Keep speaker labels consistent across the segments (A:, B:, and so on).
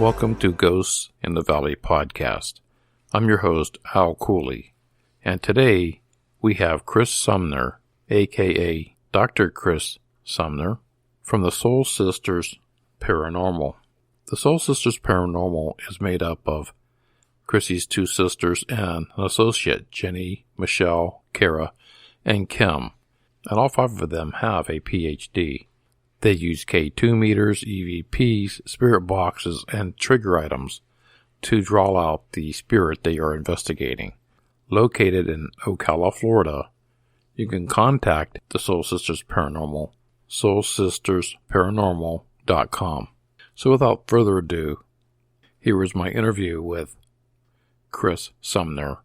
A: Welcome to Ghosts in the Valley podcast. I'm your host, Al Cooley, and today we have Kris Sumner, aka Dr. Kris Sumner, from the Soul Sisters Paranormal. The Soul Sisters Paranormal is made up of Chrissy's two sisters and an associate, Jenny, Michelle, Cara, and Kim, and all five of them have a PhD. They use K2 meters, EVPs, spirit boxes, and trigger items to draw out the spirit they are investigating. Located in Ocala, Florida, you can contact the Soul Sisters Paranormal, soulsistersparanormal.com. So without further ado, here is my interview with Kris Sumner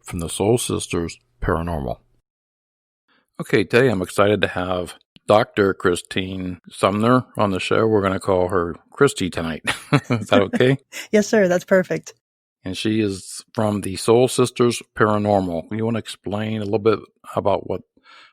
A: from the Soul Sisters Paranormal. Okay, today I'm excited to have Dr. Kristy Sumner on the show. We're going to call her Kristy tonight. Is that okay?
B: Yes, sir. That's perfect.
A: And she is from the Soul Sisters Paranormal. You want to explain a little bit about what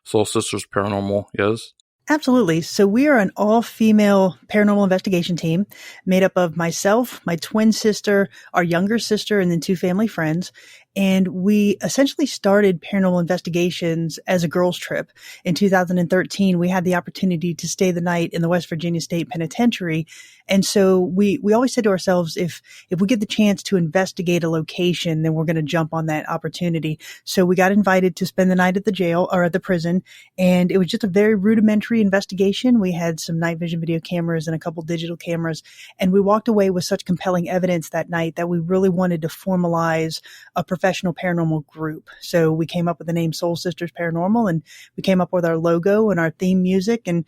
A: Soul Sisters Paranormal is?
B: Absolutely. So we are an all-female paranormal investigation team made up of myself, my twin sister, our younger sister, and then two family friends. And we essentially started paranormal investigations as a girls' trip. In 2013, we had the opportunity to stay the night in the West Virginia State Penitentiary. And so we always said to ourselves, if we get the chance to investigate a location, then we're going to jump on that opportunity. So we got invited to spend the night at the jail or at the prison. And it was just a very rudimentary investigation. We had some night vision video cameras and a couple digital cameras. And we walked away with such compelling evidence that night that we really wanted to formalize a professional paranormal group. So we came up with the name Soul Sisters Paranormal, and we came up with our logo and our theme music, and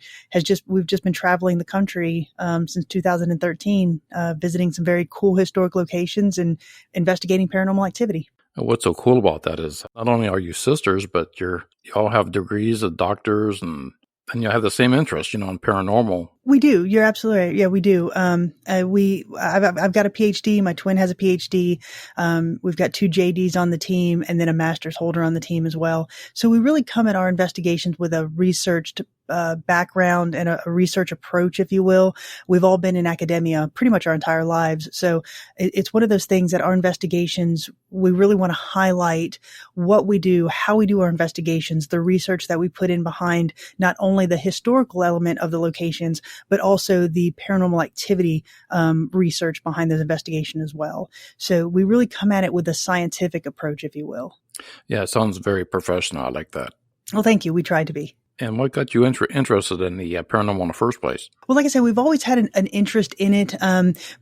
B: we've just been traveling the country since 2013, visiting some very cool historic locations and investigating paranormal activity.
A: What's so cool about that is not only are you sisters, but you all have degrees of doctors and you have the same interest, in paranormal.
B: We do. You're absolutely right. Yeah, we do. I've got a PhD. My twin has a PhD. We've got two JDs on the team and then a master's holder on the team as well. So we really come at our investigations with a researched background and a research approach, if you will. We've all been in academia pretty much our entire lives. So it's one of those things that our investigations, we really want to highlight what we do, how we do our investigations, the research that we put in behind not only the historical element of the locations, but also the paranormal activity research behind those investigations as well. So we really come at it with a scientific approach, if you will.
A: Yeah, it sounds very professional. I like that.
B: Well, thank you. We tried to be.
A: And what got you interested in the paranormal in the first place?
B: Well, like I said, we've always had an interest in it.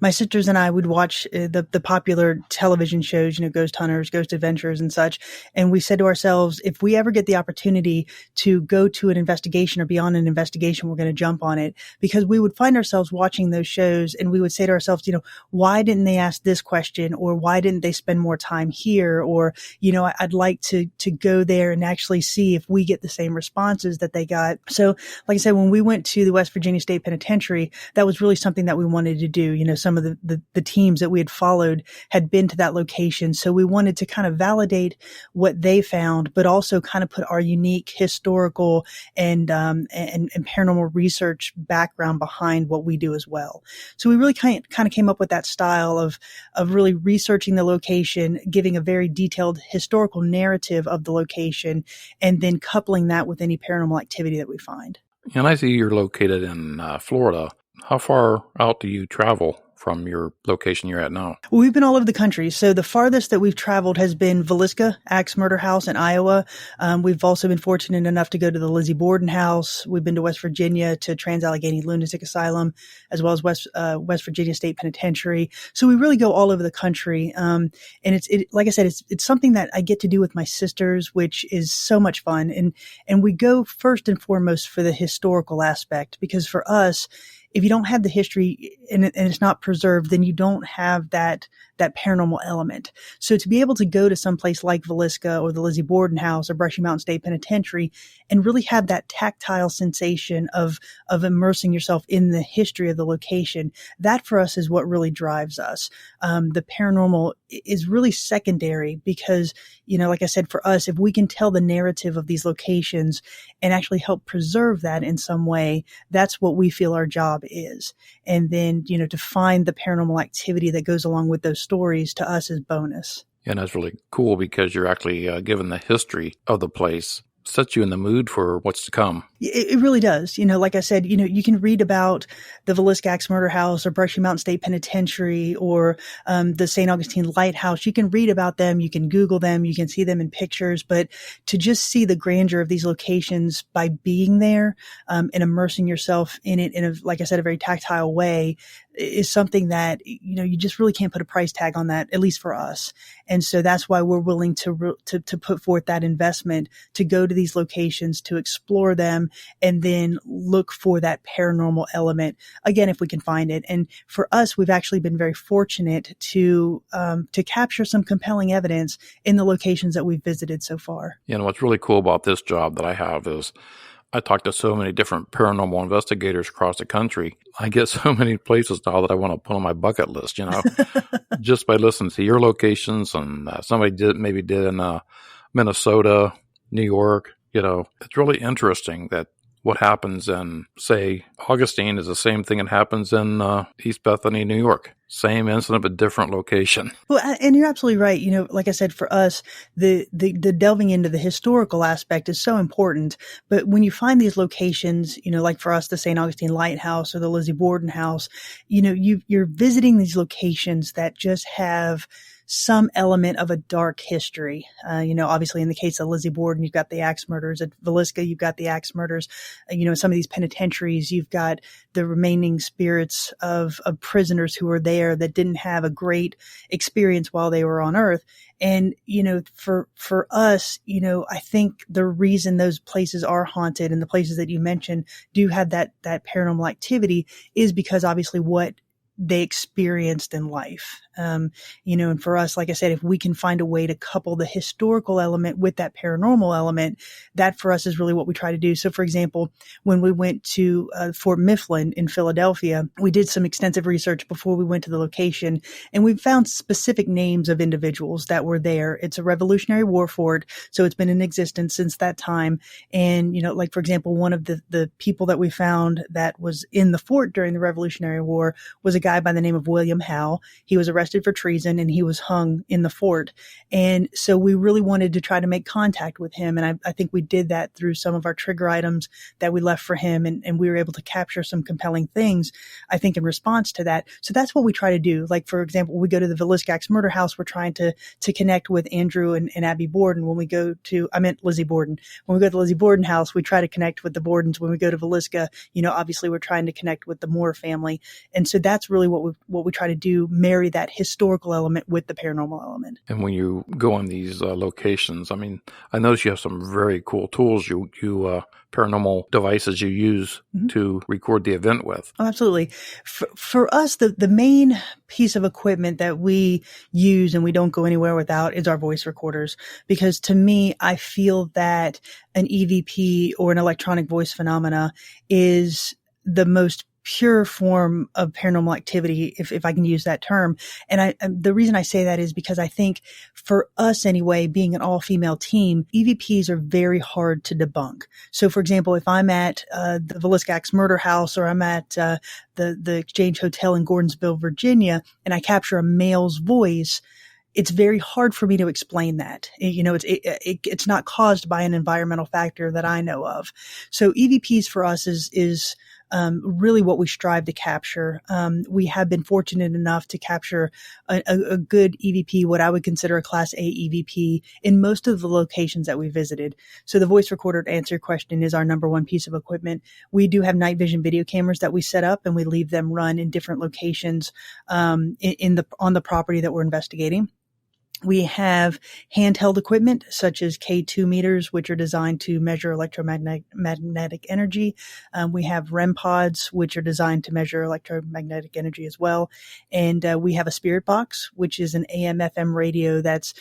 B: My sisters and I would watch the popular television shows, Ghost Hunters, Ghost Adventures and such. And we said to ourselves, if we ever get the opportunity to go to an investigation or be on an investigation, we're going to jump on it, because we would find ourselves watching those shows and we would say to ourselves, why didn't they ask this question, or why didn't they spend more time here? Or, I'd like to go there and actually see if we get the same responses that they got. So like I said, when we went to the West Virginia State Penitentiary, that was really something that we wanted to do. Some of the teams that we had followed had been to that location. So we wanted to kind of validate what they found, but also kind of put our unique historical and paranormal research background behind what we do as well. So we really kind of came up with that style of really researching the location, giving a very detailed historical narrative of the location, and then coupling that with any paranormal activity that we find.
A: And I see you're located in Florida. How far out do you travel from your location you're at now?
B: Well, we've been all over the country. So the farthest that we've traveled has been Villisca, Axe Murder House in Iowa. We've also been fortunate enough to go to the Lizzie Borden House. We've been to West Virginia to Trans-Allegheny Lunatic Asylum, as well as West Virginia State Penitentiary. So we really go all over the country. And it's like I said, it's something that I get to do with my sisters, which is so much fun. And we go first and foremost for the historical aspect, because for us, if you don't have the history and it's not preserved, then you don't have that paranormal element. So to be able to go to some place like Villisca or the Lizzie Borden House or Brushy Mountain State Penitentiary and really have that tactile sensation of immersing yourself in the history of the location, that for us is what really drives us. The paranormal is really secondary because, like I said, for us, if we can tell the narrative of these locations and actually help preserve that in some way, that's what we feel our job is. And then, to find the paranormal activity that goes along with those stories to us is bonus.
A: And that's really cool because you're actually given the history of the place, sets you in the mood for what's to come.
B: It really does. Like I said, you can read about the Villisca Axe Murder House or Brushy Mountain State Penitentiary or the St. Augustine Lighthouse. You can read about them. You can Google them. You can see them in pictures. But to just see the grandeur of these locations by being there and immersing yourself in it in like I said, a very tactile way is something that, you just really can't put a price tag on that, at least for us. And so that's why we're willing to put forth that investment to go to these locations, to explore them, and then look for that paranormal element again, if we can find it. And for us, we've actually been very fortunate to capture some compelling evidence in the locations that we've visited so far.
A: And what's really cool about this job that I have is I talk to so many different paranormal investigators across the country. I get so many places now that I want to put on my bucket list, just by listening to your locations. And somebody did in Minnesota, New York. It's really interesting that what happens in, say, Augustine is the same thing that happens in East Bethany, New York. Same incident, but different location.
B: Well, and you're absolutely right. Like I said, for us, the delving into the historical aspect is so important. But when you find these locations, like for us, the St. Augustine Lighthouse or the Lizzie Borden House, you're visiting these locations that just have some element of a dark history. Obviously in the case of Lizzie Borden, you've got the axe murders. At Villisca, you've got the axe murders. Some of these penitentiaries, you've got the remaining spirits of prisoners who were there that didn't have a great experience while they were on Earth. And, for us, I think the reason those places are haunted and the places that you mentioned do have that paranormal activity is because obviously what they experienced in life. And for us, like I said, if we can find a way to couple the historical element with that paranormal element, that for us is really what we try to do. So for example, when we went to Fort Mifflin in Philadelphia, we did some extensive research before we went to the location, and we found specific names of individuals that were there. It's a Revolutionary War fort, so it's been in existence since that time. And, like for example, one of the people that we found that was in the fort during the Revolutionary War was a guy by the name of William Howe. He was arrested for treason and he was hung in the fort. And so we really wanted to try to make contact with him. And I think we did that through some of our trigger items that we left for him. And we were able to capture some compelling things, I think, in response to that. So that's what we try to do. Like, for example, we go to the Villisca Axe Murder House. We're trying to connect with Andrew and Abby Borden. When we go to, I meant Lizzie Borden. When we go to the Lizzie Borden house, we try to connect with the Bordens. When we go to Villisca, obviously we're trying to connect with the Moore family. And so that's really what we try to do, marry that historical element with the paranormal element.
A: And when you go on these locations, I notice you have some very cool tools, you paranormal devices you use to record the event with.
B: Oh, absolutely. For us, the main piece of equipment that we use and we don't go anywhere without is our voice recorders. Because to me, I feel that an EVP or an electronic voice phenomena is the most pure form of paranormal activity, if I can use that term. And the reason I say that is because I think for us anyway, being an all-female team, EVPs are very hard to debunk. So for example, if I'm at the Villisca Axe Murder House or I'm at the Exchange Hotel in Gordonsville, Virginia, and I capture a male's voice, it's very hard for me to explain that. It's not caused by an environmental factor that I know of. So EVPs for us is really what we strive to capture. We have been fortunate enough to capture a good EVP, what I would consider a Class A EVP, in most of the locations that we visited. So the voice recorder, to answer your question, is our number one piece of equipment. We do have night vision video cameras that we set up and we leave them run in different locations on the property that we're investigating. We have handheld equipment such as K2 meters, which are designed to measure electromagnetic energy. We have REM pods, which are designed to measure electromagnetic energy as well. And we have a spirit box, which is an AM/FM radio that's,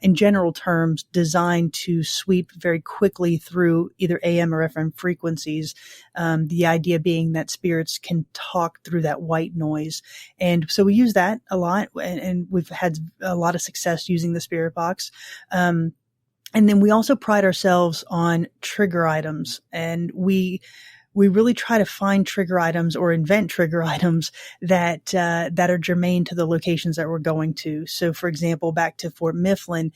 B: in general terms, designed to sweep very quickly through either AM or FM frequencies. The idea being that spirits can talk through that white noise. And so we use that a lot, and we've had a lot of success using the spirit box. And then we also pride ourselves on trigger items, and we we really try to find trigger items or invent trigger items that are germane to the locations that we're going to. So, for example, back to Fort Mifflin,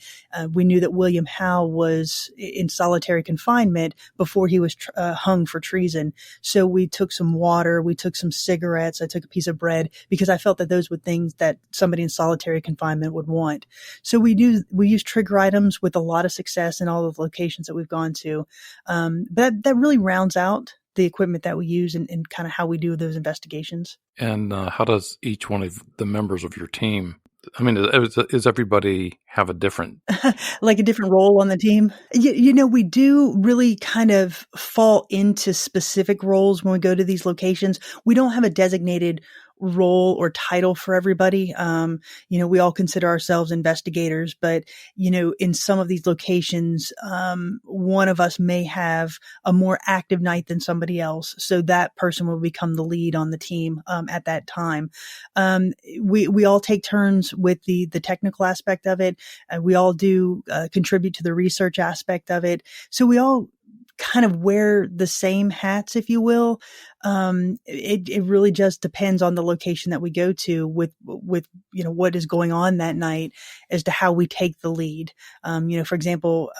B: we knew that William Howe was in solitary confinement before he was hung for treason. So we took some water, we took some cigarettes, I took a piece of bread, because I felt that those were things that somebody in solitary confinement would want. So we use trigger items with a lot of success in all of the locations that we've gone to. But that really rounds out the equipment that we use and kind of how we do those investigations.
A: And how does each one of the members of your team, I mean, is everybody have a different...
B: like a different role on the team? We do really kind of fall into specific roles when we go to these locations. We don't have a designated role or title for everybody. We all consider ourselves investigators, but, in some of these locations, one of us may have a more active night than somebody else. So that person will become the lead on the team, at that time. We all take turns with the technical aspect of it. We all do contribute to the research aspect of it. So we all kind of wear the same hats, if you will. It really just depends on the location that we go to with what is going on that night as to how we take the lead. For example,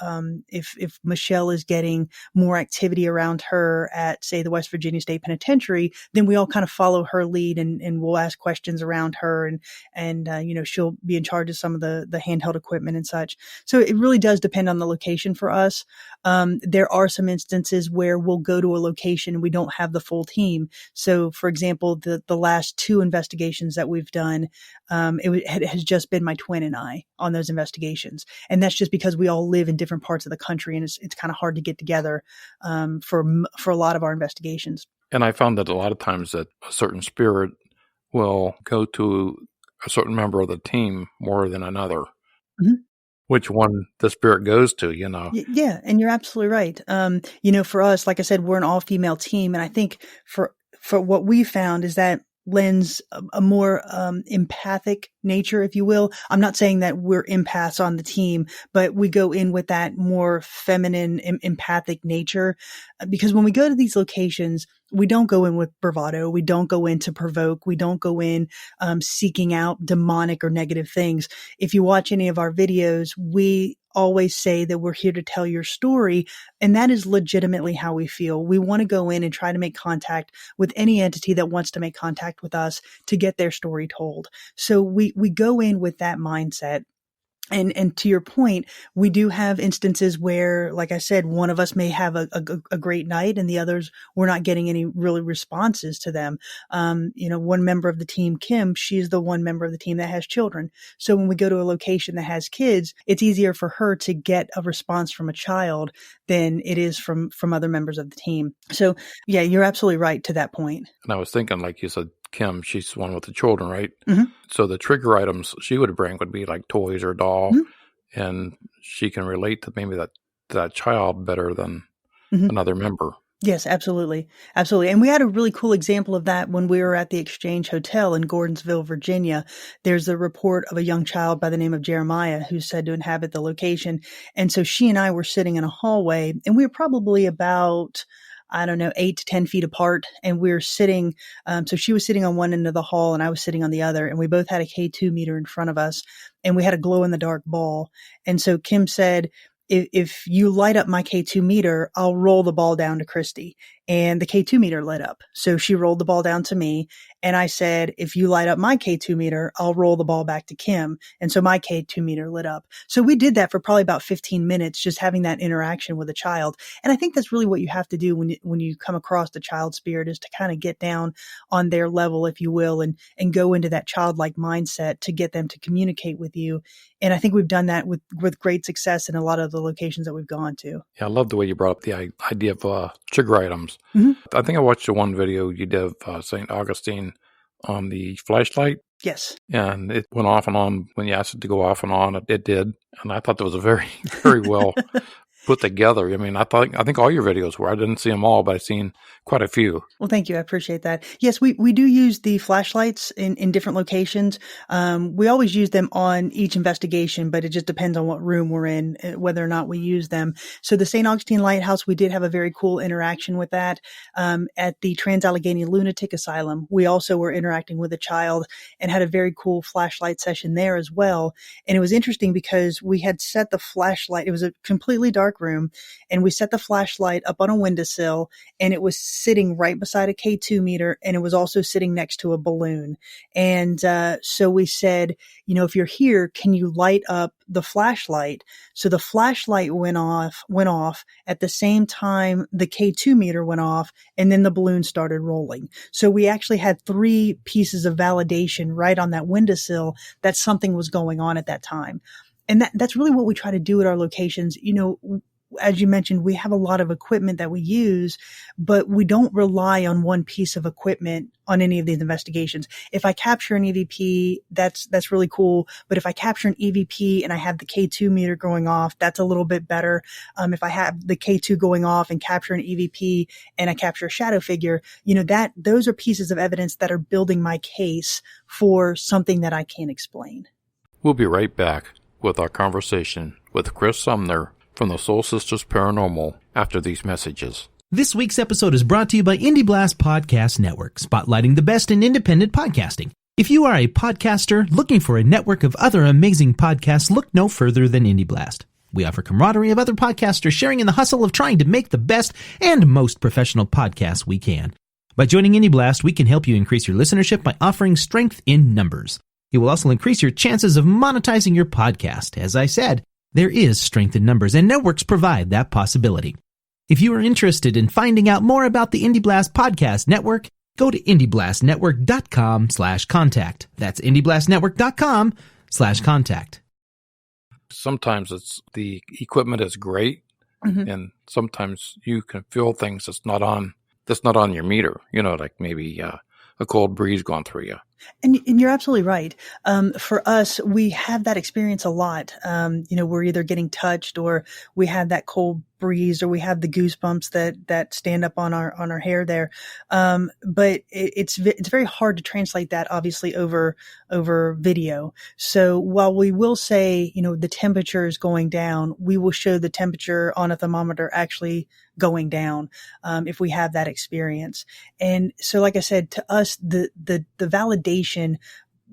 B: if Michelle is getting more activity around her at, say, the West Virginia State Penitentiary, then we all kind of follow her lead and we'll ask questions around her and she'll be in charge of some of the handheld equipment and such. So it really does depend on the location for us. There are some instances where we'll go to a location and we don't have the full team. So, for example, the last 2 investigations that we've done, it has just been my twin and I on those investigations, and that's just because we all live in different parts of the country, and it's kind of hard to get together for a lot of our investigations.
A: And I found that a lot of times that a certain spirit will go to a certain member of the team more than another. Mm-hmm. Which one the spirit goes to,
B: Yeah, and you're absolutely right. For us, like I said, we're an all-female team, and I think for what we found is that lends a more empathic nature, if you will. I'm not saying that we're empaths on the team, but we go in with that more feminine, empathic nature, because when we go to these locations, we don't go in with bravado. We don't go in to provoke. We don't go in seeking out demonic or negative things. If you watch any of our videos, we always say that we're here to tell your story, and that is legitimately how we feel. We want to go in and try to make contact with any entity that wants to make contact with us to get their story told. So we go in with that mindset. And to your point, we do have instances where, like I said, one of us may have a great night and the others, we're not getting any really responses to them. One member of the team, Kim, she's the one member of the team that has children. So when we go to a location that has kids, it's easier for her to get a response from a child than it is from other members of the team. So yeah, you're absolutely right to that point.
A: And I was thinking, like you said, Kim, she's the one with the children, right?
B: Mm-hmm.
A: So the trigger items she would bring would be like toys or a doll, mm-hmm. and she can relate to maybe that child better than mm-hmm. another member.
B: Yes, absolutely. Absolutely. And we had a really cool example of that when we were at the Exchange Hotel in Gordonsville, Virginia. There's a report of a young child by the name of Jeremiah who's said to inhabit the location. And so she and I were sitting in a hallway, and we were probably about 8 to 10 feet apart. And we were sitting, so she was sitting on one end of the hall and I was sitting on the other. And we both had a K2 meter in front of us, and we had a glow in the dark ball. And so Kim said, if you light up my K2 meter, I'll roll the ball down to Kristy. And the K2 meter lit up. So she rolled the ball down to me. And I said, if you light up my K2 meter, I'll roll the ball back to Kim. And so my K2 meter lit up. So we did that for probably about 15 minutes, just having that interaction with a child. And I think that's really what you have to do when you come across the child spirit, is to kind of get down on their level, if you will, and go into that childlike mindset to get them to communicate with you. And I think we've done that with great success in a lot of the locations that we've gone to.
A: Yeah, I love the way you brought up the idea of trigger items.
B: Mm-hmm.
A: I think I watched the one video you did of St. Augustine on the flashlight.
B: Yes.
A: And it went off and on. When you asked it to go off and on, it did. And I thought that was a very, very well put together. I mean, I think all your videos were. I didn't see them all, but I seen quite a few.
B: Well, thank you. I appreciate that. Yes, we do use the flashlights in different locations. We always use them on each investigation, but it just depends on what room we're in, whether or not we use them. So the St. Augustine Lighthouse, we did have a very cool interaction with that. At the Trans-Allegheny Lunatic Asylum, we also were interacting with a child and had a very cool flashlight session there as well. And it was interesting because we had set the flashlight, it was a completely dark room, and we set the flashlight up on a windowsill, and it was sitting right beside a K2 meter, and it was also sitting next to a balloon. And so we said, if you're here, can you light up the flashlight? So the flashlight went off at the same time the K2 meter went off, and then the balloon started rolling. So we actually had 3 pieces of validation right on that windowsill that something was going on at that time. And that's really what we try to do at our locations. As you mentioned, we have a lot of equipment that we use, but we don't rely on one piece of equipment on any of these investigations. If I capture an EVP, that's really cool. But if I capture an EVP and I have the K2 meter going off, that's a little bit better. If I have the K2 going off and capture an EVP and I capture a shadow figure, those are pieces of evidence that are building my case for something that I can't explain.
A: We'll be right back with our conversation with Kris Sumner from the Soul Sisters Paranormal after these messages.
C: This week's episode is brought to you by Indie Blast Podcast Network, spotlighting the best in independent podcasting. If you are a podcaster looking for a network of other amazing podcasts, look no further than Indie Blast. We offer camaraderie of other podcasters sharing in the hustle of trying to make the best and most professional podcasts we can. By joining Indie Blast, we can help you increase your listenership by offering strength in numbers. It will also increase your chances of monetizing your podcast. As I said, there is strength in numbers, and networks provide that possibility. If you are interested in finding out more about the Indie Blast Podcast Network, go to indieblastnetwork.com/contact. That's indieblastnetwork.com/contact.
A: Sometimes it's the equipment is great, and sometimes you can feel things that's not on your meter. Like maybe a cold breeze going through you.
B: And you're absolutely right. For us, we have that experience a lot. We're either getting touched, or we have that cold breeze, or we have the goosebumps that stand up on our hair there. But it's very hard to translate that obviously over video. So while we will say, the temperature is going down, we will show the temperature on a thermometer actually going down, if we have that experience. And so, like I said, to us, the validation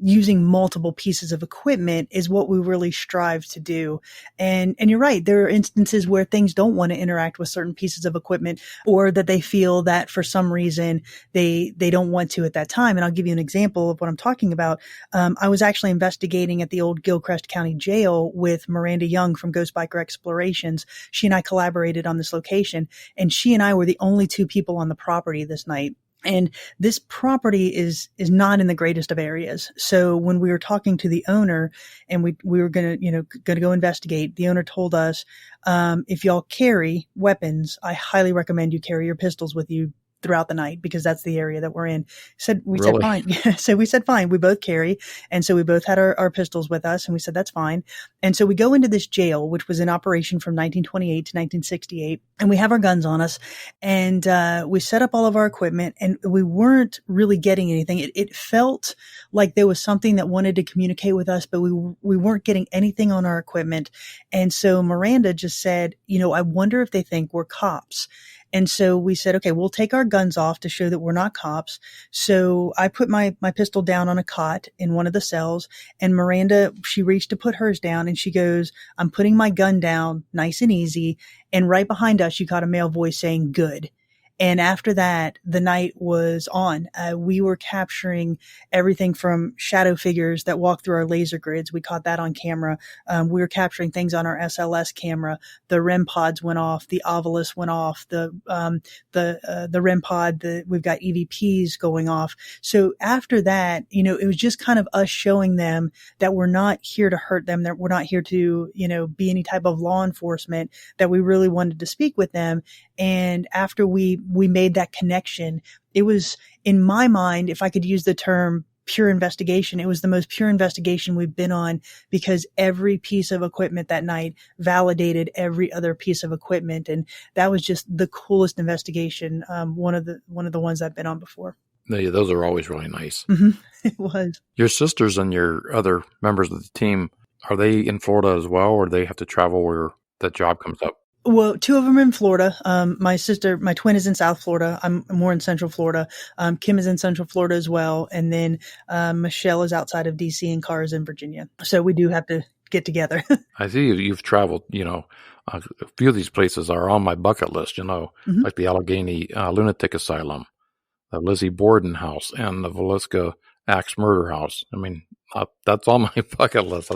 B: using multiple pieces of equipment is what we really strive to do. And you're right. There are instances where things don't want to interact with certain pieces of equipment, or that they feel that for some reason they don't want to at that time. And I'll give you an example of what I'm talking about. I was actually investigating at the old Gilchrist County Jail with Miranda Young from Ghost Biker Explorations. She and I collaborated on this location, and she and I were the only 2 people on the property this night. And this property is not in the greatest of areas. So when we were talking to the owner and we were going to go investigate, the owner told us, if y'all carry weapons, I highly recommend you carry your pistols with you throughout the night, because that's the area that we're in. Said fine. So we said fine. We both carry. And so we both had our pistols with us, and we said, that's fine. And so we go into this jail, which was in operation from 1928 to 1968. And we have our guns on us, and we set up all of our equipment, and we weren't really getting anything. It felt like there was something that wanted to communicate with us, but we weren't getting anything on our equipment. And so Miranda just said, I wonder if they think we're cops. And so we said, okay, we'll take our guns off to show that we're not cops. So I put my pistol down on a cot in one of the cells, and Miranda, she reached to put hers down, and she goes, I'm putting my gun down nice and easy. And right behind us, you caught a male voice saying, good. And after that, the night was on. We were capturing everything from shadow figures that walk through our laser grids. We caught that on camera. We were capturing things on our SLS camera. The REM pods went off. The Ovilus went off. The REM pod, we've got EVPs going off. So after that, it was just kind of us showing them that we're not here to hurt them, that we're not here to, be any type of law enforcement, that we really wanted to speak with them. And after we made that connection, it was, in my mind, if I could use the term pure investigation. It was the most pure investigation we've been on because every piece of equipment that night validated every other piece of equipment. And that was just the coolest investigation. One of the ones I've been on before.
A: Yeah, those are always really nice.
B: It was.
A: Your sisters and your other members of the team, are they in Florida as well, or do they have to travel where that job comes up?
B: Well, two of them are in Florida. My twin is in South Florida. I'm more in Central Florida. Kim is in Central Florida as well. And then Michelle is outside of DC and Cara is in Virginia. So we do have to get together.
A: I see you've traveled, a few of these places are on my bucket list, like the Allegheny Lunatic Asylum, the Lizzie Borden house, and the Villisca Axe Murder House. I mean, that's on my bucket list.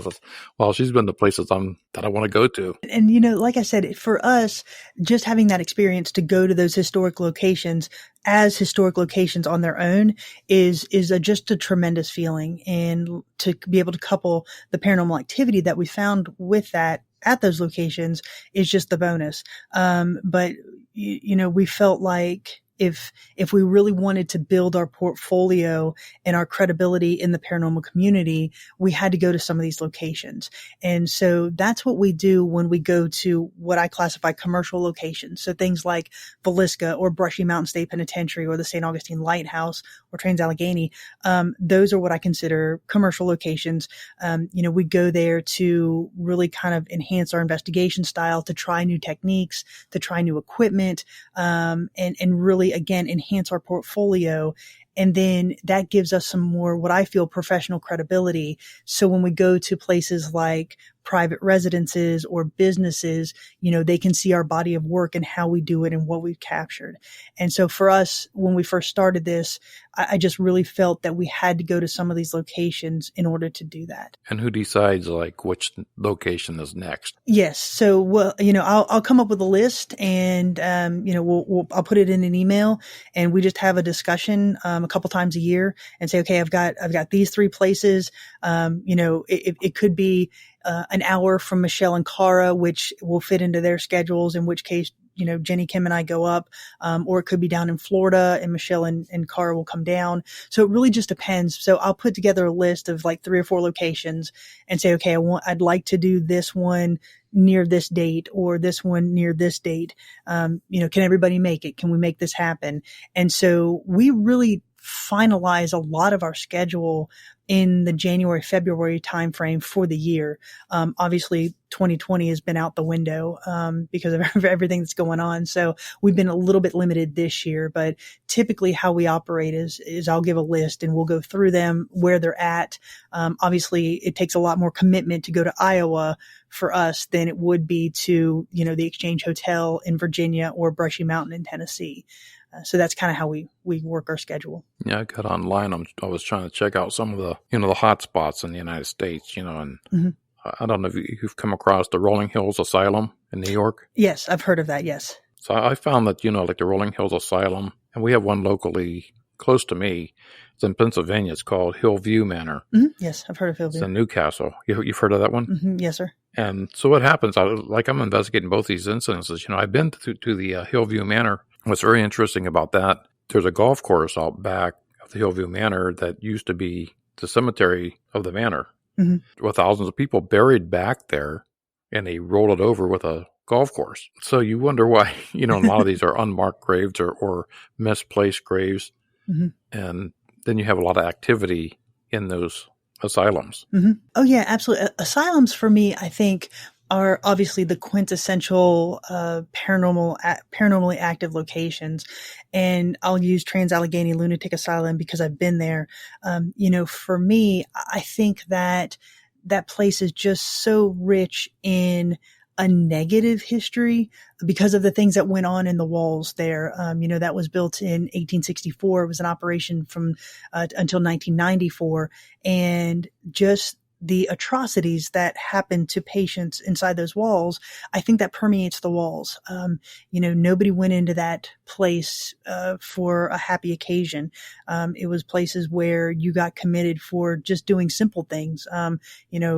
A: She's been to places that I want to go to.
B: And, like I said, for us, just having that experience to go to those historic locations as historic locations on their own is just a tremendous feeling. And to be able to couple the paranormal activity that we found with that at those locations is just the bonus. But, we felt like if we really wanted to build our portfolio and our credibility in the paranormal community, we had to go to some of these locations. And so that's what we do when we go to what I classify commercial locations. So things like Villisca or Brushy Mountain State Penitentiary or the St. Augustine Lighthouse or Trans-Allegheny. Those are what I consider commercial locations. We go there to really kind of enhance our investigation style, to try new techniques, to try new equipment, and really, again, enhance our portfolio. And then that gives us some more, what I feel, professional credibility. So when we go to places like private residences or businesses, they can see our body of work and how we do it and what we've captured. And so for us, when we first started this, I just really felt that we had to go to some of these locations in order to do that.
A: And who decides which location is next?
B: Yes. So, I'll come up with a list and, I'll put it in an email and we just have a discussion, a couple times a year and say, okay, I've got these three places. It could be, an hour from Michelle and Cara, which will fit into their schedules, in which case, Jenny, Kim, and I go up, or it could be down in Florida and Michelle and Cara will come down. So it really just depends. So I'll put together a list of 3 or 4 locations and say, okay, I'd like to do this one near this date or this one near this date. Can everybody make it? Can we make this happen? And so we really finalize a lot of our schedule in the January, February timeframe for the year. Obviously 2020 has been out the window, because of everything that's going on. So we've been a little bit limited this year, but typically how we operate is I'll give a list and we'll go through them where they're at. Obviously it takes a lot more commitment to go to Iowa for us than it would be to, the Exchange Hotel in Virginia or Brushy Mountain in Tennessee. So that's kind of how we work our schedule.
A: Yeah, I got online. I was trying to check out some of the, the hot spots in the United States, and I don't know if you've come across the Rolling Hills Asylum in New York.
B: Yes, I've heard of that. Yes.
A: So I found that, like the Rolling Hills Asylum, and we have one locally close to me. It's in Pennsylvania. It's called Hillview Manor.
B: Mm-hmm. Yes, I've heard of Hillview.
A: It's in Newcastle. You've heard of that one?
B: Mm-hmm. Yes, sir.
A: And so what happens, I'm investigating both these incidences. I've been to the Hillview Manor. What's very interesting about that, there's a golf course out back of the Hillview Manor that used to be the cemetery of the manor, with thousands of people buried back there, and they rolled it over with a golf course. So you wonder why, a lot of these are unmarked graves or misplaced graves. Mm-hmm. And then you have a lot of activity in those asylums.
B: Mm-hmm. Oh, yeah, absolutely. Asylums for me, I think, are obviously the quintessential paranormally active locations. And I'll use Trans-Allegheny Lunatic Asylum because I've been there. For me, I think that place is just so rich in a negative history because of the things that went on in the walls there. That was built in 1864. It was an operation from until 1994. And just the atrocities that happened to patients inside those walls, I think that permeates the walls. Nobody went into that place for a happy occasion. It was places where you got committed for just doing simple things.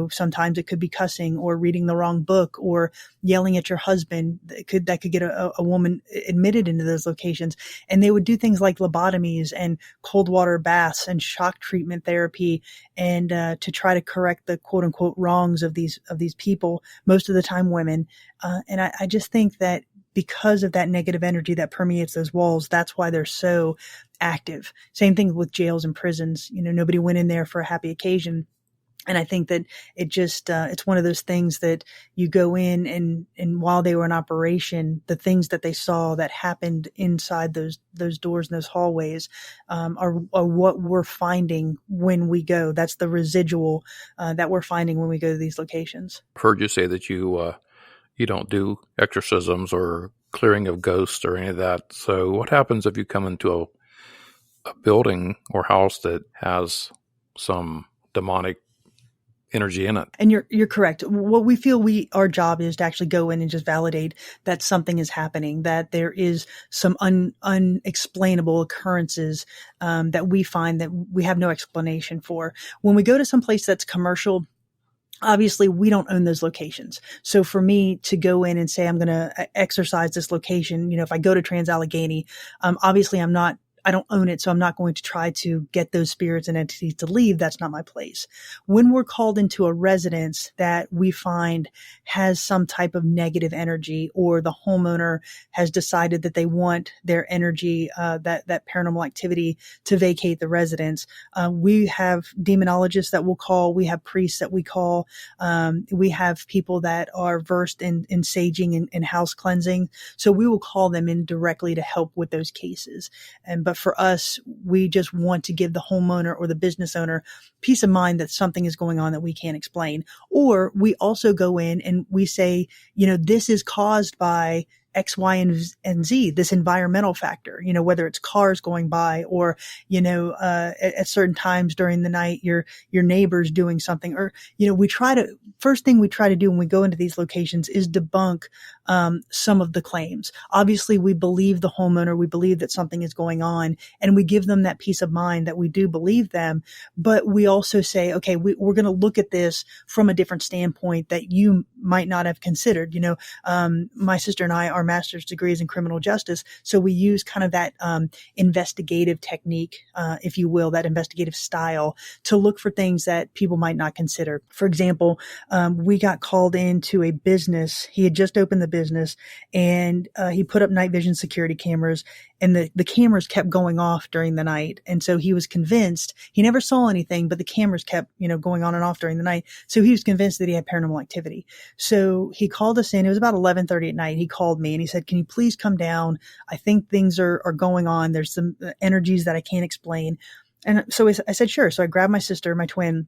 B: Sometimes it could be cussing or reading the wrong book or yelling at your husband. That could get a woman admitted into those locations. And they would do things like lobotomies and cold water baths and shock treatment therapy, and to try to correct the quote unquote wrongs of these people, most of the time women. And I just think that because of that negative energy that permeates those walls, that's why they're so active. Same thing with jails and prisons. Nobody went in there for a happy occasion. And I think that it just, it's one of those things that you go in and while they were in operation, the things that they saw that happened inside those doors and those hallways, are what we're finding when we go. That's the residual, that we're finding when we go to these locations.
A: I've heard you say that you don't do exorcisms or clearing of ghosts or any of that. So what happens if you come into a building or house that has some demonic energy in it?
B: And you're correct. What we feel our job is to actually go in and just validate that something is happening, that there is some unexplainable occurrences that we find that we have no explanation for. When we go to some place that's commercial, obviously we don't own those locations. So for me to go in and say, I'm going to exercise this location, if I go to Trans-Allegheny, obviously I don't own it, so I'm not going to try to get those spirits and entities to leave. That's not my place. When we're called into a residence that we find has some type of negative energy, or the homeowner has decided that they want their energy, that paranormal activity to vacate the residence, we have demonologists that we'll call. We have priests that we call. We have people that are versed in saging and house cleansing. So we will call them in directly to help with those cases. But for us, we just want to give the homeowner or the business owner peace of mind that something is going on that we can't explain. Or we also go in and we say, this is caused by X, Y, and Z, this environmental factor, whether it's cars going by or, at certain times during the night, your neighbor's doing something, or, first thing we try to do when we go into these locations is debunk some of the claims. Obviously, we believe the homeowner, we believe that something is going on, and we give them that peace of mind that we do believe them. But we also say, okay, we're going to look at this from a different standpoint that you might not have considered. My sister and I are master's degrees in criminal justice, so we use kind of that investigative technique, if you will, that investigative style to look for things that people might not consider. For example, we got called into a business. He had just opened the business, and he put up night vision security cameras, and the cameras kept going off during the night. And so he was convinced, he never saw anything, but the cameras kept, going on and off during the night. So he was convinced that he had paranormal activity. So he called us in. It was about 11:30 at night. He called me and he said, can you please come down? I think things are going on. There's some energies that I can't explain. And so I said, sure. So I grabbed my sister, my twin.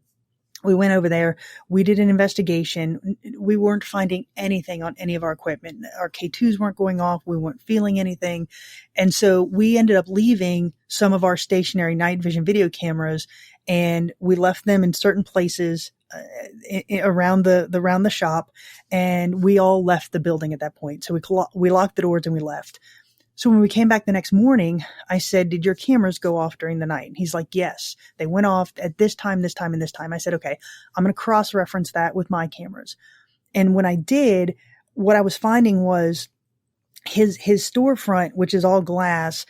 B: We went over there. We did an investigation. We weren't finding anything on any of our equipment. Our K2s weren't going off. We weren't feeling anything. And so we ended up leaving some of our stationary night vision video cameras, and we left them in certain places around the shop. And we all left the building at that point. So we locked the doors and we left. So when we came back the next morning, I said, did your cameras go off during the night? And he's like, yes, they went off at this time, this time, and this time. I said, okay, I'm going to cross-reference that with my cameras. And when I did, what I was finding was his storefront, which is all glass,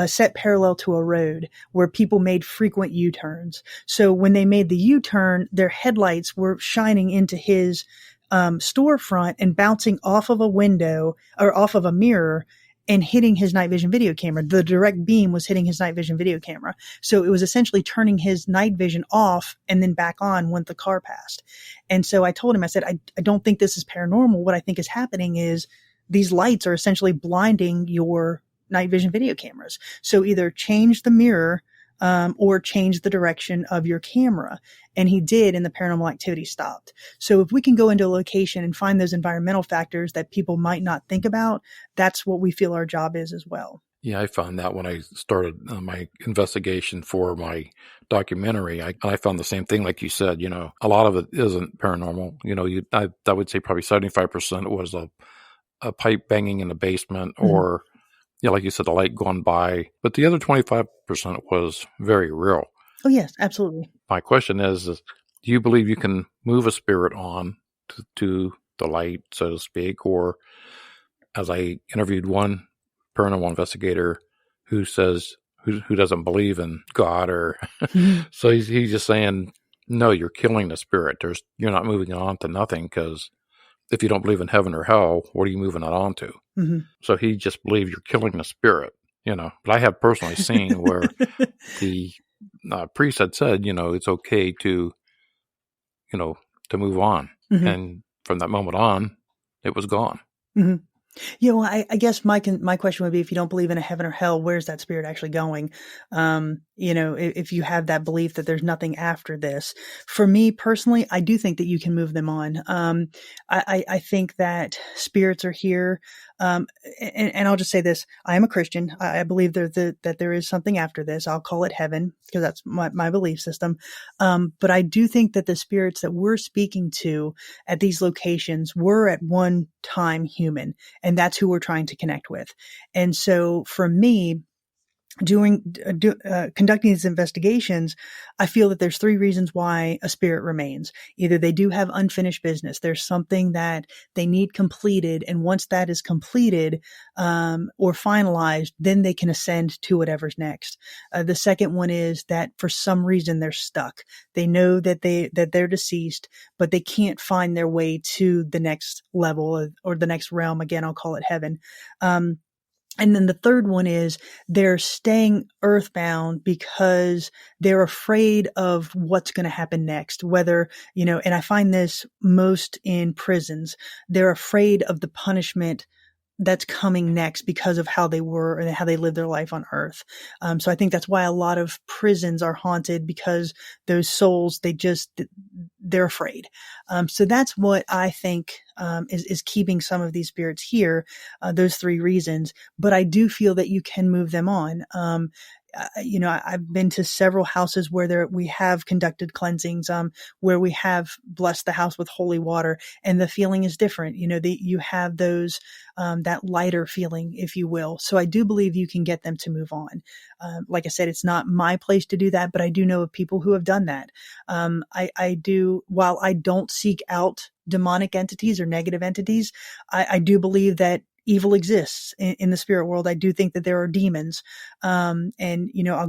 B: set parallel to a road where people made frequent U-turns. So when they made the U-turn, their headlights were shining into his storefront and bouncing off of a window or off of a mirror and hitting his night vision video camera. The direct beam was hitting his night vision video camera. So it was essentially turning his night vision off and then back on when the car passed. And so I told him, I said, I don't think this is paranormal. What I think is happening is these lights are essentially blinding your night vision video cameras. So either change the mirror or change the direction of your camera. And he did, and the paranormal activity stopped. So if we can go into a location and find those environmental factors that people might not think about, that's what we feel our job is as well.
A: Yeah, I found that when I started my investigation for my documentary, I found the same thing. Like you said, a lot of it isn't paranormal. I would say probably 75% was a pipe banging in the basement or like you said, the light going by. But the other 25% was very real.
B: Oh, yes, absolutely.
A: My question is do you believe you can move a spirit on to the light, so to speak? Or as I interviewed one paranormal investigator who says, who doesn't believe in God, or so he's just saying, no, you're killing the spirit. You're not moving it on to nothing, because if you don't believe in heaven or hell, what are you moving it on to? Mm-hmm. So he just believes you're killing the spirit, But I have personally seen where the priest had said, it's okay to move on. Mm-hmm. And from that moment on, it was gone.
B: Mm-hmm. Yeah, well, I guess my question would be, if you don't believe in a heaven or hell, where's that spirit actually going? If you have that belief that there's nothing after this. For me personally, I do think that you can move them on. I think that spirits are here. And I'll just say this: I am a Christian. I believe that there is something after this. I'll call it heaven, because that's my belief system. But I do think that the spirits that we're speaking to at these locations were at one time human, and that's who we're trying to connect with. And so for me, conducting these investigations, I feel that there's 3 reasons why a spirit remains. Either they do have unfinished business. There's something that they need completed. And once that is completed, or finalized, then they can ascend to whatever's next. The second one is that for some reason they're stuck. They know that they're deceased, but they can't find their way to the next level or the next realm. Again, I'll call it heaven. And then the third one is they're staying earthbound because they're afraid of what's going to happen next. Whether, and I find this most in prisons, they're afraid of the punishment that's coming next because of how they were and how they lived their life on earth. So I think that's why a lot of prisons are haunted, because those souls, they're afraid. So that's what I think is keeping some of these spirits here, those 3 reasons. But I do feel that you can move them on. I've been to several houses where we have conducted cleansings, where we have blessed the house with holy water, and the feeling is different. You have those, that lighter feeling, if you will. So I do believe you can get them to move on. Like I said, it's not my place to do that, but I do know of people who have done that. While I don't seek out demonic entities or negative entities, I do believe that evil exists in the spirit world. I do think that there are demons. I'll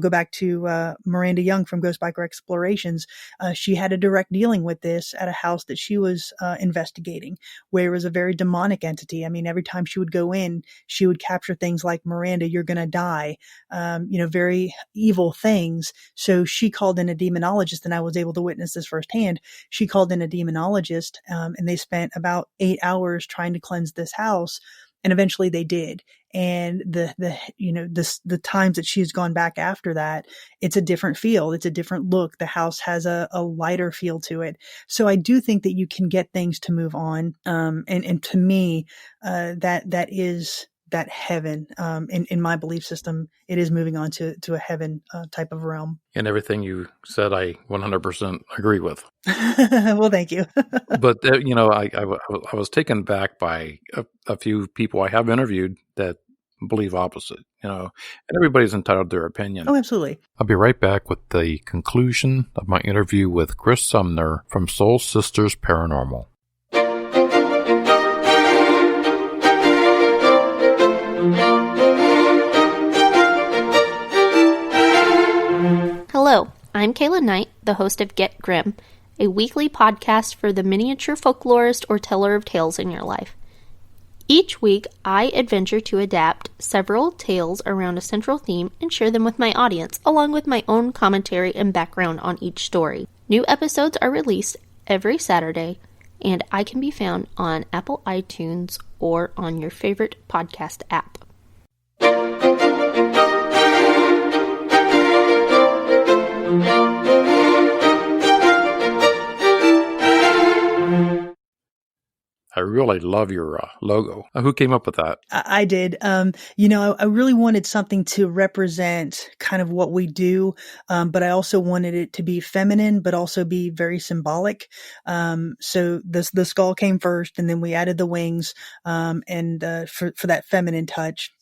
B: go back to Miranda Young from Ghost Biker Explorations. She had a direct dealing with this at a house that she was investigating, where it was a very demonic entity. I mean, every time she would go in, she would capture things like, Miranda, you're going to die, very evil things. So she called in a demonologist, and I was able to witness this firsthand. She called in a demonologist, and they spent about 8 hours trying to cleanse this house. And eventually they did. And the times that she's gone back after that, it's a different feel. It's a different look. The house has a lighter feel to it. So I do think that you can get things to move on. And to me, that is that heaven. In my belief system, it is moving on to a heaven type of realm.
A: And everything you said, I 100% agree with.
B: Well, thank you.
A: But, I was taken back by a few people I have interviewed that believe opposite, and everybody's entitled to their opinion.
B: Oh, absolutely.
A: I'll be right back with the conclusion of my interview with Kris Sumner from Soul Sisters Paranormal.
D: Hello, I'm Kayla Knight, the host of Get Grim, a weekly podcast for the miniature folklorist or teller of tales in your life. Each week, I adventure to adapt several tales around a central theme and share them with my audience, along with my own commentary and background on each story. New episodes are released every Saturday, and I can be found on Apple iTunes or on your favorite podcast app.
A: I really love your logo. Who came up with that?
B: I did. I really wanted something to represent kind of what we do, but I also wanted it to be feminine, but also be very symbolic. So the skull came first, and then we added the wings, and for that feminine touch.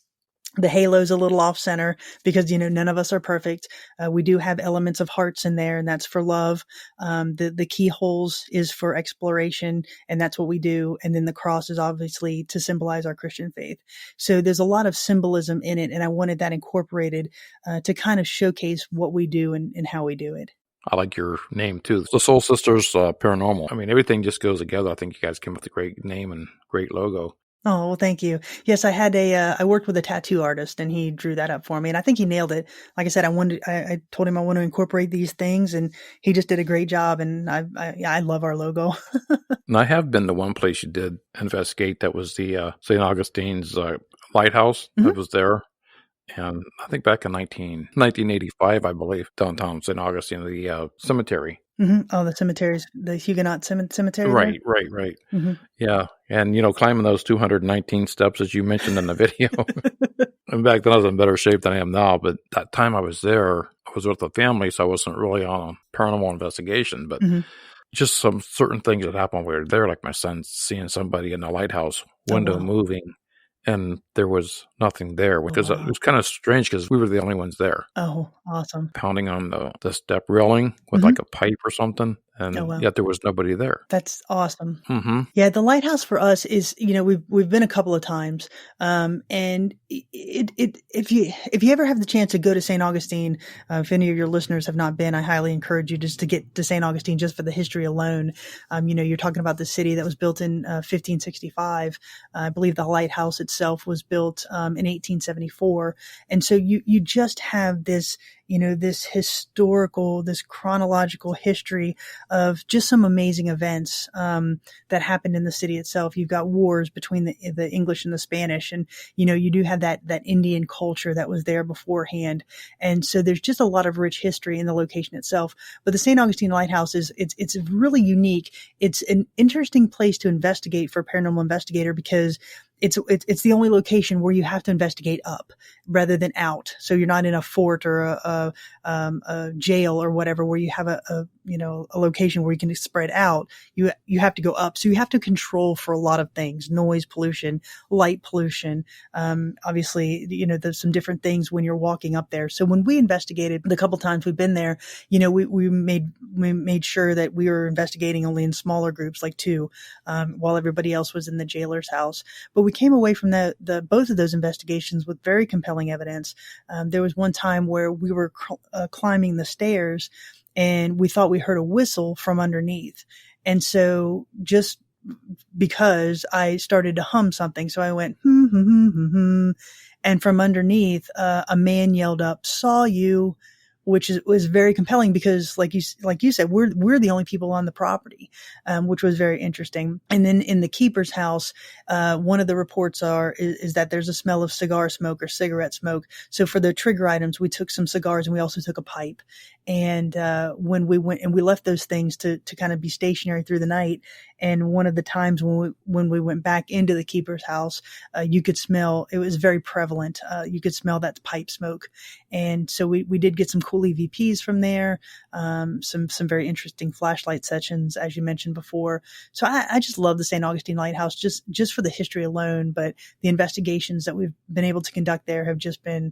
B: The halo's a little off center because, none of us are perfect. We do have elements of hearts in there, and that's for love. The keyholes is for exploration, and that's what we do. And then the cross is obviously to symbolize our Christian faith. So there's a lot of symbolism in it, and I wanted that incorporated to kind of showcase what we do and how we do it.
A: I like your name too. The Soul Sisters Paranormal. I mean, everything just goes together. I think you guys came up with a great name and great logo.
B: Oh, well, thank you. Yes, I worked with a tattoo artist and he drew that up for me and I think he nailed it. Like I said, I told him I want to incorporate these things and he just did a great job and I love our logo.
A: And I have been to one place you did investigate. That was the St. Augustine's Lighthouse that was there. And I think back in 1985, I believe, downtown St. Augustine, the cemetery.
B: Mm-hmm. Oh, the cemeteries, the Huguenot cemetery.
A: Right.
B: Mm-hmm.
A: Yeah. And, climbing those 219 steps, as you mentioned in the video. And back then I was in better shape than I am now. But that time I was there, I was with the family, so I wasn't really on a paranormal investigation. But just some certain things that happened when we were there, like my son seeing somebody in the lighthouse window moving. And there was nothing there, which it was kind of strange because we were the only ones there.
B: Oh, awesome.
A: Pounding on the step railing with like a pipe or something. And yet there was nobody there.
B: That's awesome.
A: Mm-hmm.
B: Yeah, the lighthouse for us is, we've been a couple of times, and if you ever have the chance to go to St. Augustine, if any of your listeners have not been, I highly encourage you just to get to St. Augustine just for the history alone. You're talking about the city that was built in 1565. I believe the lighthouse itself was built in 1874, and so you just have this. This historical, this chronological history of just some amazing events that happened in the city itself. You've got wars between the English and the Spanish, and you do have that Indian culture that was there beforehand, and so there's just a lot of rich history in the location itself. But the St. Augustine Lighthouse it's really unique. It's an interesting place to investigate for a paranormal investigator because it's the only location where you have to investigate up rather than out. So you're not in a fort or a jail or whatever where you have a location where you can spread out. You have to go up. So you have to control for a lot of things: noise pollution, light pollution. Obviously, there's some different things when you're walking up there. So when we investigated the couple times we've been there, we made sure that we were investigating only in smaller groups, like 2, while everybody else was in the jailer's house. But we came away from both of those investigations with very compelling evidence. There was one time where we were climbing the stairs and we thought we heard a whistle from underneath. And so just because I started to hum something, so I went, and from underneath, a man yelled up, "Saw you," which was very compelling because, like you said, we're the only people on the property, which was very interesting. And then in the keeper's house, one of the reports is that there's a smell of cigar smoke or cigarette smoke. So for the trigger items, we took some cigars and we also took a pipe. And when we went and we left those things to kind of be stationary through the night. And one of the times when we went back into the keeper's house, you could smell, it was very prevalent. You could smell that pipe smoke. And so we did get some cool EVPs from there, some very interesting flashlight sessions, as you mentioned before. So I just love the St. Augustine Lighthouse just for the history alone, but the investigations that we've been able to conduct there have just been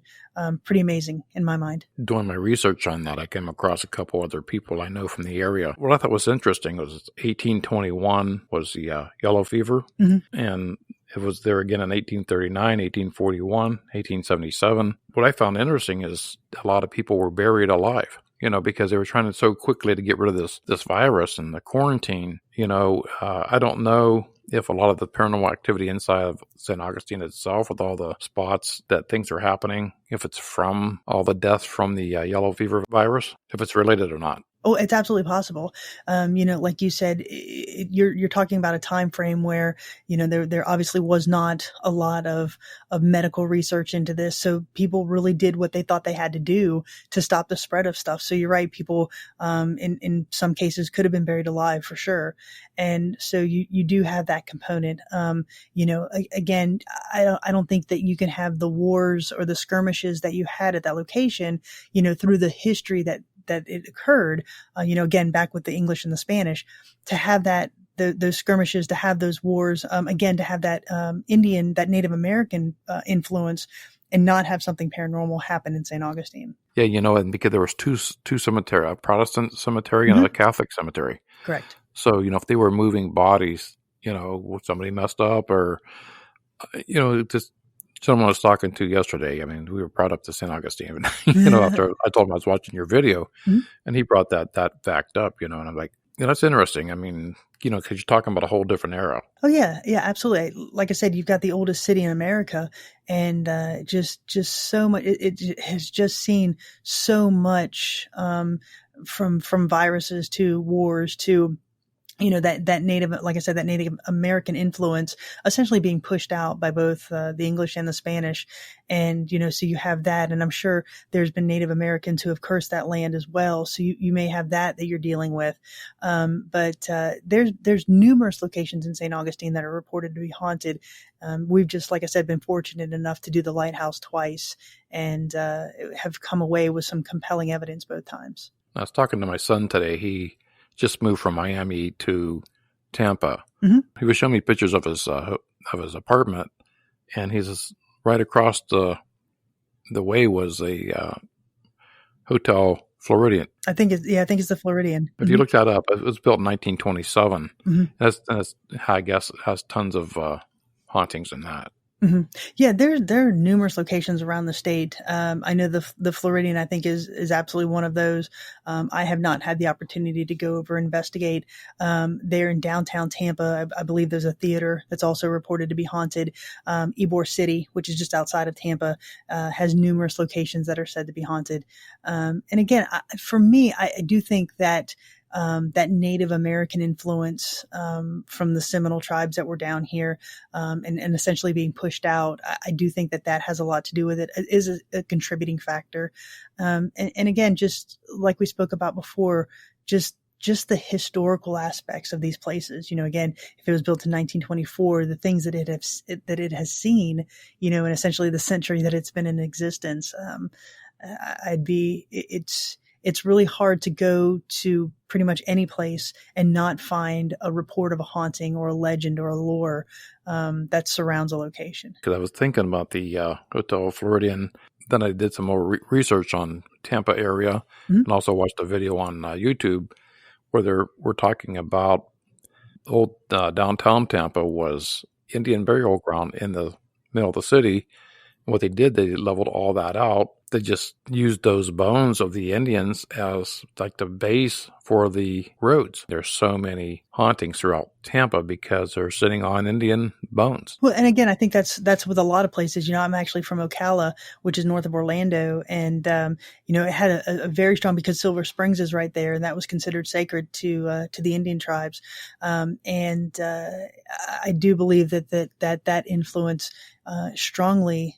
B: pretty amazing in my mind.
A: Doing my research on that, I came across a couple other people I know from the area. What I thought was interesting was 1821 was the yellow fever, and it was there again in 1839, 1841, 1877. What I found interesting is a lot of people were buried alive, because they were trying to so quickly to get rid of this virus and the quarantine. I don't know if a lot of the paranormal activity inside of St. Augustine itself, with all the spots that things are happening, if it's from all the deaths from the yellow fever virus, if it's related or not.
B: Oh, it's absolutely possible. Like you said, you're talking about a time frame where, there obviously was not a lot of medical research into this. So people really did what they thought they had to do to stop the spread of stuff. So you're right. People, in some cases could have been buried alive for sure. And so you do have that component. Again, I don't think that you can have the wars or the skirmishes that you had at that location, through the history that it occurred, again, back with the English and the Spanish, to have those skirmishes, to have those wars, again, to have that Indian, that Native American influence and not have something paranormal happen in St. Augustine.
A: Yeah, and because there was two cemetery, a Protestant cemetery and a Catholic cemetery.
B: Correct.
A: So, if they were moving bodies, somebody messed up or, just someone I was talking to yesterday. I mean, we were brought up to St. Augustine, after I told him I was watching your video and he brought that fact up, and I'm like, that's interesting. I mean, because you're talking about a whole different era.
B: Oh yeah, absolutely. Like I said, you've got the oldest city in America, and just so much. It has just seen so much from viruses to wars to that Native, like I said, that Native American influence essentially being pushed out by both the English and the Spanish. And, so you have that. And I'm sure there's been Native Americans who have cursed that land as well. So you may have that you're dealing with. But there's numerous locations in St. Augustine that are reported to be haunted. We've just, like I said, been fortunate enough to do the Lighthouse twice and have come away with some compelling evidence both times.
A: I was talking to my son today. He just moved from Miami to Tampa. He was showing me pictures of his apartment, and he's right across the way was a Hotel Floridian.
B: I think it's the Floridian.
A: If you look that up, it was built in 1927. That's I guess it has tons of hauntings in that.
B: Yeah, there are numerous locations around the state. I know the Floridian, I think, is absolutely one of those. I have not had the opportunity to go over and investigate. There in downtown Tampa, I believe there's a theater that's also reported to be haunted. Ybor City, which is just outside of Tampa, has numerous locations that are said to be haunted. And again, for me, I do think that that Native American influence from the Seminole tribes that were down here and essentially being pushed out, I do think that has a lot to do with it. It is a contributing factor. And again, just like we spoke about before, just the historical aspects of these places. Again, if it was built in 1924, the things that it has seen, and essentially the century that it's been in existence, it's really hard to go to pretty much any place and not find a report of a haunting or a legend or a lore that surrounds a location. Because
A: I was thinking about the Hotel Floridian. Then I did some more research on Tampa area and also watched a video on YouTube where we're talking about old downtown Tampa was Indian burial ground in the middle of the city. And what they did, they leveled all that out. They just used those bones of the Indians as like the base for the roads. There's so many hauntings throughout Tampa because they're sitting on Indian bones.
B: Well, and again, I think that's with a lot of places. I'm actually from Ocala, which is north of Orlando, and it had a very strong, because Silver Springs is right there, and that was considered sacred to the Indian tribes. And I do believe that influence strongly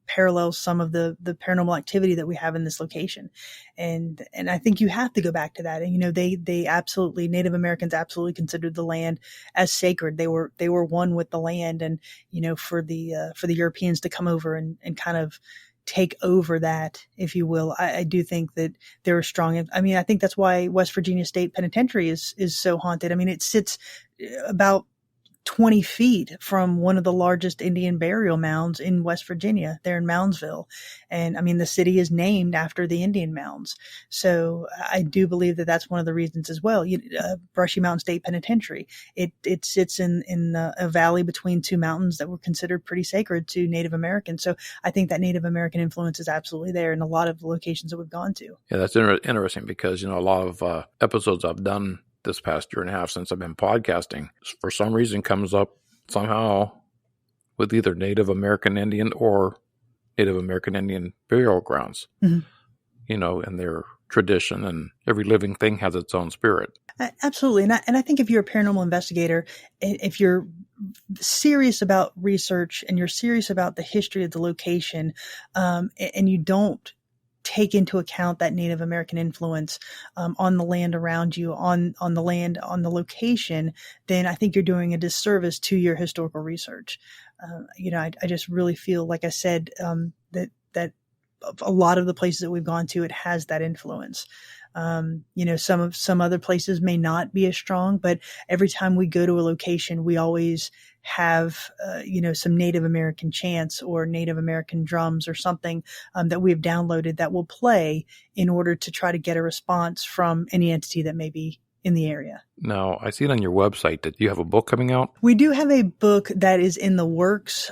B: parallels some of the paranormal activity that we have in this location. And I think you have to go back to that. And, they absolutely, Native Americans absolutely considered the land as sacred. They were one with the land. And, for the Europeans to come over and kind of take over that, if you will, I do think that there are strong. I think that's why West Virginia State Penitentiary is so haunted. It sits about 20 feet from one of the largest Indian burial mounds in West Virginia, there in Moundsville. And the city is named after the Indian mounds. So I do believe that that's one of the reasons as well. Brushy Mountain State Penitentiary, it sits in a valley between two mountains that were considered pretty sacred to Native Americans. So I think that Native American influence is absolutely there in a lot of the locations that we've gone to.
A: Yeah, that's interesting because, a lot of episodes I've done this past year and a half since I've been podcasting, for some reason comes up somehow with either Native American Indian or Native American Indian burial grounds, and their tradition, and every living thing has its own spirit.
B: Absolutely. And I think if you're a paranormal investigator, if you're serious about research and you're serious about the history of the location, and you don't take into account that Native American influence on the land around you, on the land, on the location, then I think you're doing a disservice to your historical research. I just really feel, like I said, that a lot of the places that we've gone to, it has that influence. Some other places may not be as strong, but every time we go to a location, we always have, some Native American chants or Native American drums or something that we've downloaded that will play in order to try to get a response from any entity that may be in the area.
A: Now, I see it on your website that you have a book coming out.
B: We do have a book that is in the works.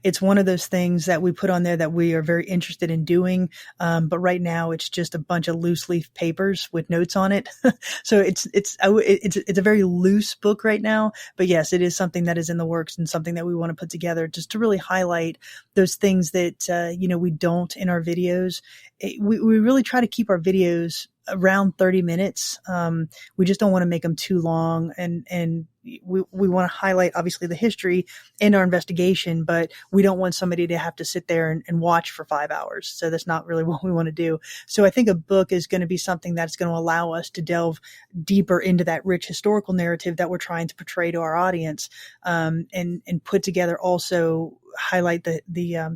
B: It's one of those things that we put on there that we are very interested in doing. But right now it's just a bunch of loose leaf papers with notes on it. So it's a very loose book right now, but yes, it is something that is in the works and something that we want to put together just to really highlight those things that, we don't in our videos. We really try to keep our videos around 30 minutes. We just don't want to make them too long, and we want to highlight obviously the history and our investigation, but we don't want somebody to have to sit there and watch for 5 hours. So that's not really what we want to do. So I think a book is going to be something that's going to allow us to delve deeper into that rich historical narrative that we're trying to portray to our audience, and put together also highlight the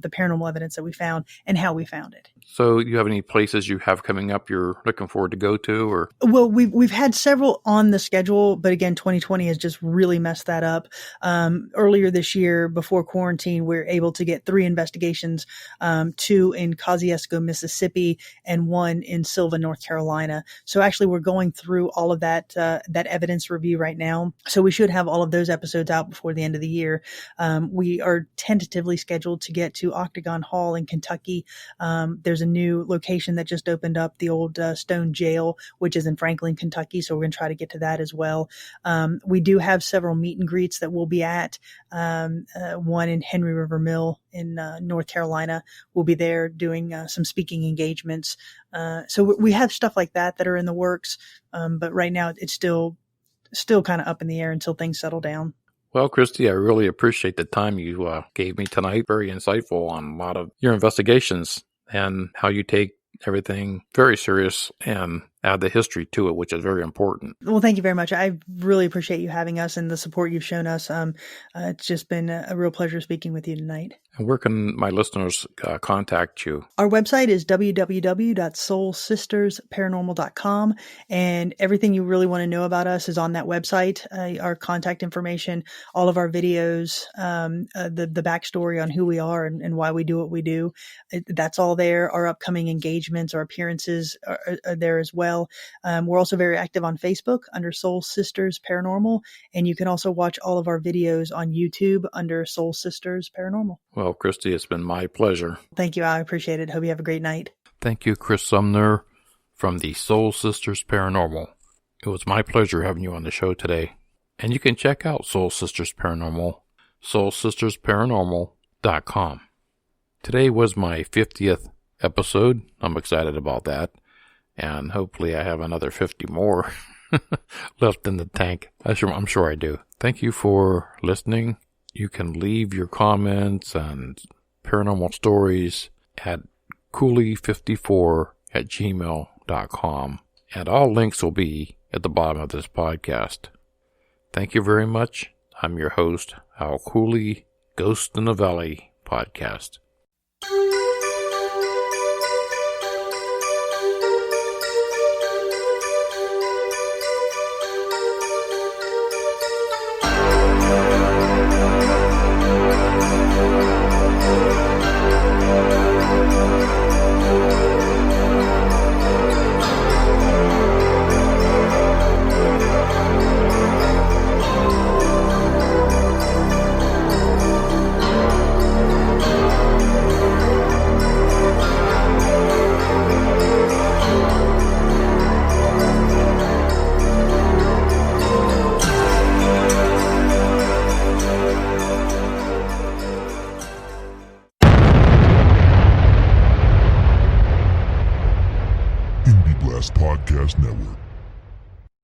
B: paranormal evidence that we found and how we found it.
A: So you have any places you have coming up you're looking forward to go to? Or
B: Well, we've had several on the schedule, but again, 2020 has just really messed that up. Earlier this year, before quarantine, we were able to get 3 investigations, 2 in Kosciuszko, Mississippi, and 1 in Sylva, North Carolina. So actually, we're going through all of that evidence review right now. So we should have all of those episodes out before the end of the year. We are tentatively scheduled to get to Octagon Hall in Kentucky. There's a new location that just opened up, the old Stone Jail, which is in Franklin, Kentucky. So we're going to try to get to that as well. We do have several meet and greets that we'll be at. One in Henry River Mill in North Carolina. We'll be there doing some speaking engagements. So we have stuff like that are in the works. But right now it's still kind of up in the air until things settle down.
A: Well, Kristy, I really appreciate the time you gave me tonight. Very insightful on a lot of your investigations and how you take everything very serious and add the history to it, which is very important.
B: Well, thank you very much. I really appreciate you having us and the support you've shown us. It's just been a real pleasure speaking with you tonight.
A: And where can my listeners contact you?
B: Our website is www.soulsistersparanormal.com, and everything you really want to know about us is on that website. Our contact information, all of our videos, the backstory on who we are and why we do what we do. That's all there. Our upcoming engagements, our appearances are there as well. We're also very active on Facebook under Soul Sisters Paranormal, and you can also watch all of our videos on YouTube under Soul Sisters Paranormal.
A: Well, Kristy, it's been my pleasure.
B: Thank you. I appreciate it. Hope you have a great night.
A: Thank you, Kris Sumner from the Soul Sisters Paranormal. It was my pleasure having you on the show today. And you can check out Soul Sisters Paranormal, soulsistersparanormal.com. Today was my 50th episode. I'm excited about that. And hopefully I have another 50 more left in the tank. I'm sure I do. Thank you for listening. You can leave your comments and paranormal stories at cooley54@gmail.com. And all links will be at the bottom of this podcast. Thank you very much. I'm your host, Al Cooley, Ghost in the Valley podcast.
E: Podcast Network.